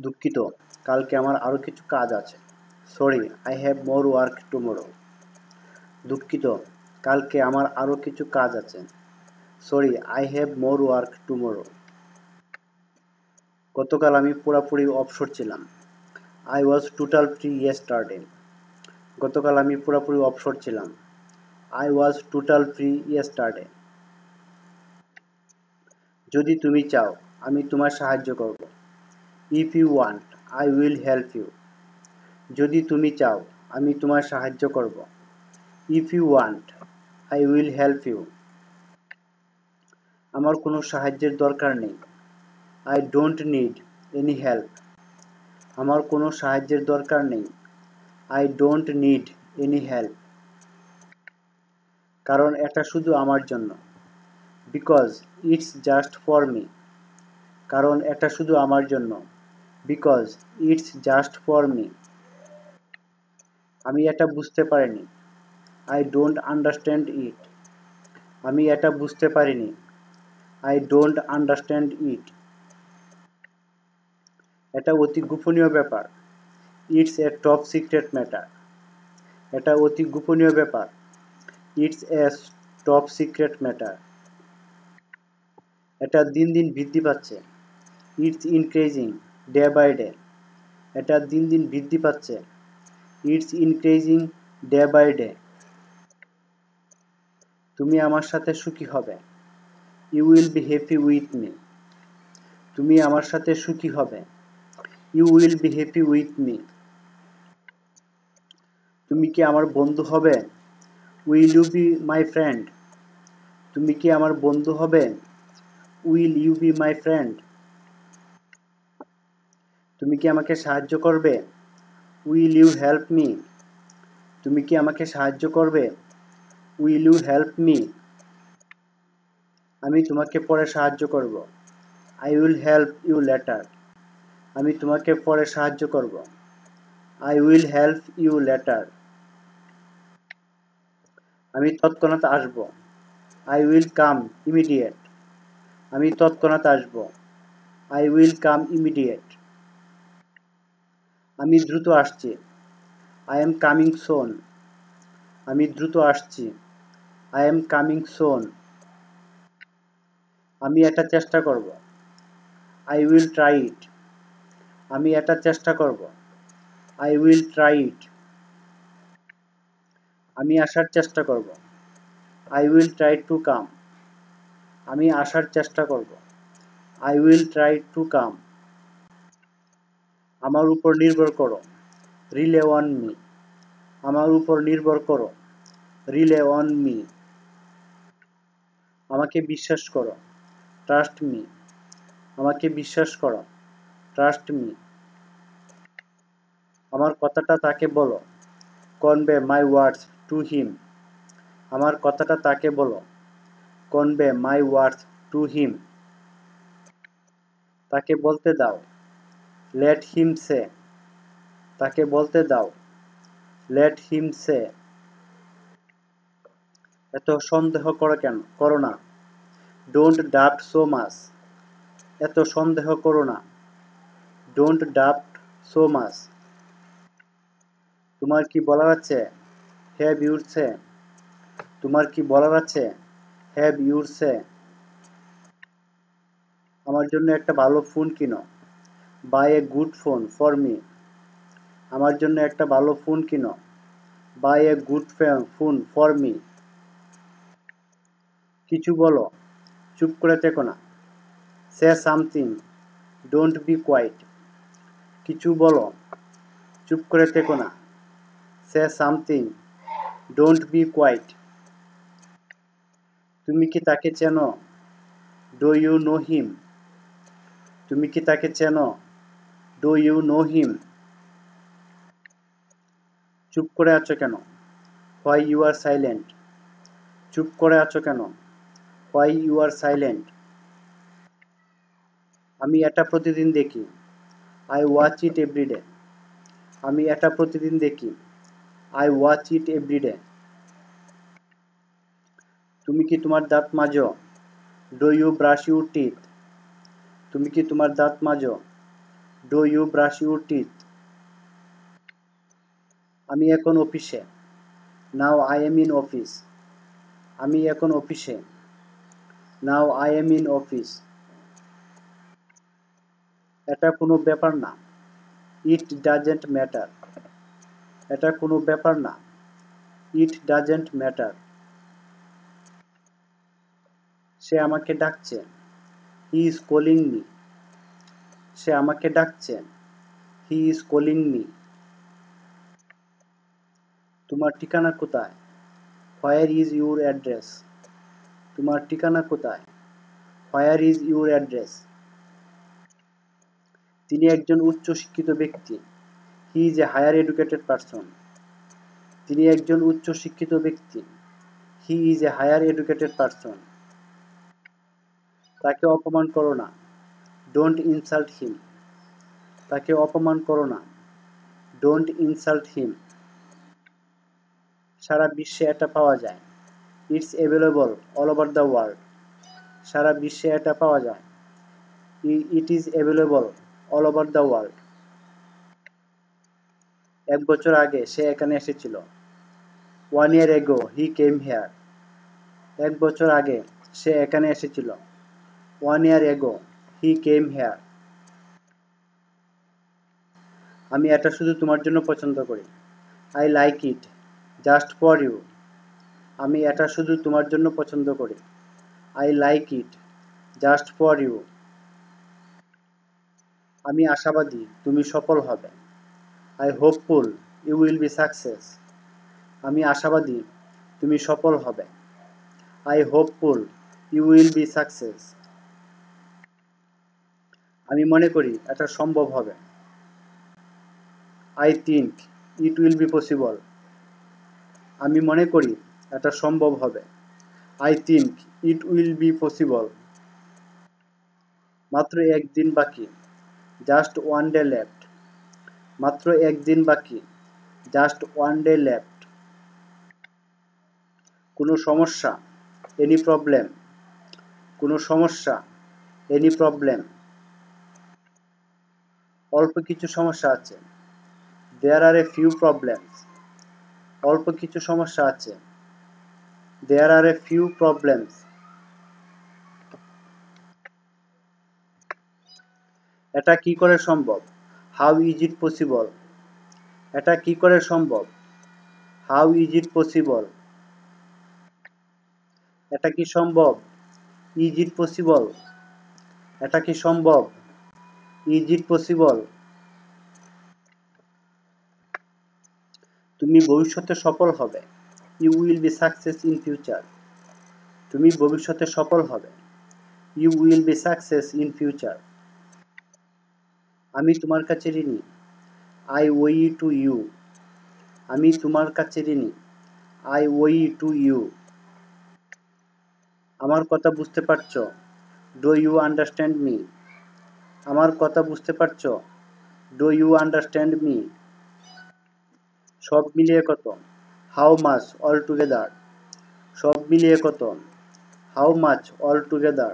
দুঃখিত, কালকে আমার আরও কিছু কাজ আছে। Sorry, I have more work tomorrow. দুঃখিত, কালকে আমার আরও কিছু কাজ আছে। Sorry, I have more work tomorrow. গতকাল আমি পুরোপুরি অবসর ছিলাম। I was total free yesterday. গতকাল আমি পুরোপুরি অবসর ছিলাম। I was total free yesterday. যদি তুমি চাও, আমি তোমার সাহায্য করব। If you want, I will help you. যদি তুমি চাও, আমি তোমার সাহায্য করব। If you want, I will help you. আমার কোনো সাহায্যের দরকার নেই। I don't need any help. আমার কোনো সাহায্যের দরকার নেই। I don't need any help. কারণ এটা শুধু আমার জন্য। Because it's just for me. কারণ এটা শুধু আমার জন্য। Because it's just for me. আমি এটা বুঝতে পারিনি। I don't understand it. আমি এটা বুঝতে পারিনি। I don't understand it. এটা অতি গোপনীয় ব্যাপার। It's a top secret matter. এটা অতি গোপনীয় ব্যাপার। It's a top secret matter. এটা দিন দিন বৃদ্ধি পাচ্ছে। It's increasing day by day. এটা দিন দিন বৃদ্ধি পাচ্ছে। It's increasing day by day. তুমি আমার সাথে সুখী হবে। You will be happy with me. তুমি আমার সাথে সুখী হবে। You will be happy with me. তুমি কি আমার বন্ধু হবে? Will you be my friend? তুমি কি আমার বন্ধু হবে? Will you be my friend? তুমি কি আমাকে সাহায্য করবে? Will you help me? তুমি কি আমাকে সাহায্য করবে? Will you help me? আমি তোমাকে পরে সাহায্য করব। I will help you later. আমি তোমাকে পরে সাহায্য করব। I will help you later. আমি তৎক্ষণাৎ আসব। I will come immediate. আমি তৎক্ষণাৎ আসব। I will come immediate. আমি দ্রুত আসছি। I am coming soon. আমি দ্রুত আসছি। I am coming soon. আমি এটা চেষ্টা করব। I will try it. আমি এটা চেষ্টা করব। I will try it. আমি আসার চেষ্টা করব। I will try to come. আমি আসার চেষ্টা করব। I will try to come. আমার উপর নির্ভর করো। Rely on me. আমার উপর নির্ভর করো। Rely on me. আমাকে বিশ্বাস করো। Trust me. আমাকে বিশ্বাস করো। Trust me. আমার কথাটা তাকে বলো। Convey my words to him. আমার কথাটা তাকে বলো। Convey my words to him. তাকে বলতে দাও। Let him say. তাকে বলতে দাও। Let him say. এত সন্দেহ করো না। Don't doubt so much. এত সন্দেহ করো না। Don't doubt so much. তোমার কি বলার আছে? Have your say. তোমার কি বলার আছে? Have your say. আমার জন্য একটা ভালো ফোন কিনো। Buy a good phone for me. আমার জন্য একটা ভালো ফোন কিনো। Buy a good phone for me. কিছু বলো। চুপ করে থেকো না। Say something. Don't be quiet. কিছু বলো। চুপ করে থেকো না। Say something. Don't be quiet. তুমি কি তাকে চেনো? Do you know him? তুমি কি তাকে চেনো? Do you know him? চুপ করে আছো কেন? Why you are silent? চুপ করে আছো কেন? Why you are silent? আমি এটা প্রতিদিন দেখি। I watch it everyday. আমি এটা প্রতিদিন দেখি। I watch it everyday. তুমি কি তোমার দাঁত মাজো? Do you brush your teeth? তুমি কি তোমার দাঁত মাজো? Do you brush your teeth? আমি এখন অফিসে। Now I am in office. আমি এখন অফিসে। Now I am in office. এটা কোনো ব্যাপার না। It doesn't matter. এটা কোনো ব্যাপার না। It doesn't matter. সে আমাকে ডাকছে। He is calling me. সে আমাকে ডাকছে। He is calling me. তোমার ঠিকানা কোথায়? Where is your address? তোমার ঠিকানা কোথায়? Where is your address? তিনি একজন উচ্চ শিক্ষিত ব্যক্তি। He is a higher educated person. তিনি একজন উচ্চ শিক্ষিত ব্যক্তি। He is a higher educated person. তাকে অপমান করো না। Don't insult him. তাকে অপমান করো না। ডোন্ট ইনসাল্ট হিম। সারা বিশ্বে এটা পাওয়া যায়। It's available all over the world. সারা বিশ্বে এটা পাওয়া যায়। It is available all over the world. 1 বছর আগে সে এখানে এসেছিল। 1 year ago he came here. 1 বছর আগে সে এখানে এসেছিল। 1 year ago he came here. আমি এটা শুধু তোমার জন্য পছন্দ করি। I like it just for you. আমি এটা শুধু তোমার জন্য পছন্দ করি। I like it just for you. আমি আশাবাদী তুমি সফল হবে। I hopeful you will be success. আমি আশাবাদী তুমি সফল হবে। I hopeful you will be success. আমি মনে করি এটা সম্ভব হবে। I think it will be possible. আমি মনে করি এটা সম্ভব হবে। I think it will be possible. মাত্র একদিন বাকি। Just one day left. মাত্র একদিন বাকি। Just one day left. কোনো সমস্যা। Any problem. কোনো সমস্যা। Any problem. অল্প কিছু সমস্যা আছে। There are a few problems. অল্প কিছু সমস্যা আছে। There are a few problems. এটা কি করে সম্ভব? How is it possible? এটা কি করে সম্ভব? How is it possible? এটা কি সম্ভব? Is it possible? এটা কি সম্ভব? Is it possible? তুমি ভবিষ্যতে সফল হবে। You will be success in future. তুমি ভবিষ্যতে সফল হবে। You will be success in future. আমি তোমার কাছে ঋণী। I owe it to you. আমি তোমার কাছে ঋণী। I owe it to you. আমার কথা বুঝতে পারছো? Do you understand me? আমার কথা বুঝতে পারছো? Do you understand me? সব মিলিয়ে কত? How much altogether? সব মিলিয়ে কত? How much altogether?